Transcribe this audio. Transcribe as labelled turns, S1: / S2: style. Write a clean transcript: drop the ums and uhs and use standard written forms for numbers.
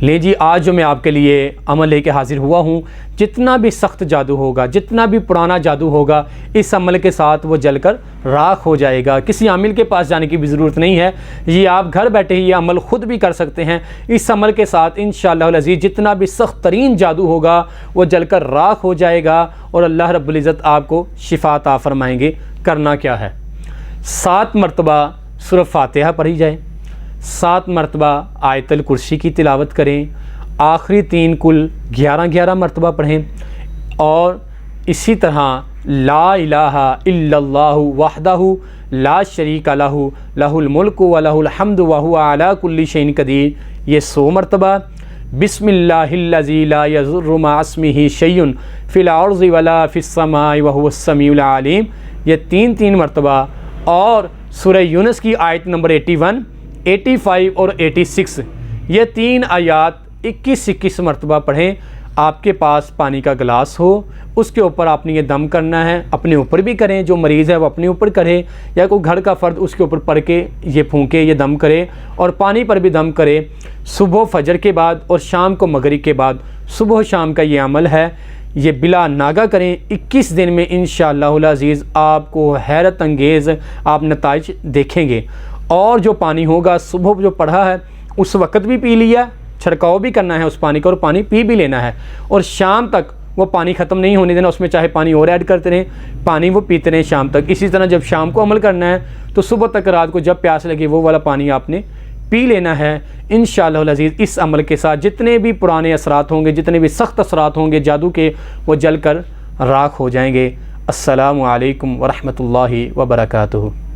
S1: لے جی آج جو میں آپ کے لیے عمل لے کے حاضر ہوا ہوں، جتنا بھی سخت جادو ہوگا، جتنا بھی پرانا جادو ہوگا، اس عمل کے ساتھ وہ جل کر راکھ ہو جائے گا۔ کسی عامل کے پاس جانے کی بھی ضرورت نہیں ہے، یہ آپ گھر بیٹھے ہی یہ عمل خود بھی کر سکتے ہیں۔ اس عمل کے ساتھ انشاءاللہ العزیز جتنا بھی سخت ترین جادو ہوگا وہ جل کر راکھ ہو جائے گا، اور اللہ رب العزت آپ کو شفا عطا فرمائیں گے۔ کرنا کیا ہے؟ 7 مرتبہ سورہ فاتحہ پڑھی جائے، 7 مرتبہ آیت الکرسی کی تلاوت کریں، آخری 3 کل 11 مرتبہ پڑھیں، اور اسی طرح لا الہ الا اللہ وحدہ لا شریک لہ لہ الملک و لہ الحمد وہو علی کل شیء قدیر، یہ 100 مرتبہ۔ بسم اللہ الذی لا یضر مع اسمہ شیء فی الارض ولا فی السماء وہو السمیع العلیم، یہ 3 مرتبہ۔ اور سورہ یونس کی آیت نمبر 81، 85 اور 86، یہ 3 آیات 21 مرتبہ پڑھیں۔ آپ کے پاس پانی کا گلاس ہو، اس کے اوپر آپ نے یہ دم کرنا ہے، اپنے اوپر بھی کریں، جو مریض ہے وہ اپنے اوپر کرے، یا کوئی گھر کا فرد اس کے اوپر پڑھ کے یہ پھونکے، یہ دم کرے، اور پانی پر بھی دم کرے۔ صبح فجر کے بعد اور شام کو مغرب کے بعد، صبح و شام کا یہ عمل ہے، یہ بلا ناگہ کریں۔ 21 دن میں انشاءاللہ العزیز آپ کو حیرت انگیز آپ نتائج دیکھیں گے۔ اور جو پانی ہوگا صبح جو پڑھا ہے اس وقت بھی پی لیا، چھڑکاؤ بھی کرنا ہے اس پانی کا، اور پانی پی بھی لینا ہے، اور شام تک وہ پانی ختم نہیں ہونے دینا، اس میں چاہے پانی اور ایڈ کرتے رہیں، پانی وہ پیتے رہیں شام تک۔ اسی طرح جب شام کو عمل کرنا ہے تو صبح تک رات کو جب پیاس لگے وہ والا پانی آپ نے پی لینا ہے انشاءاللہ العزیز۔ اس عمل کے ساتھ جتنے بھی پرانے اثرات ہوں گے، جتنے بھی سخت اثرات ہوں گے جادو کے، وہ جل کر راکھ ہو جائیں گے۔ السلام علیکم ورحمۃ اللہ وبرکاتہ۔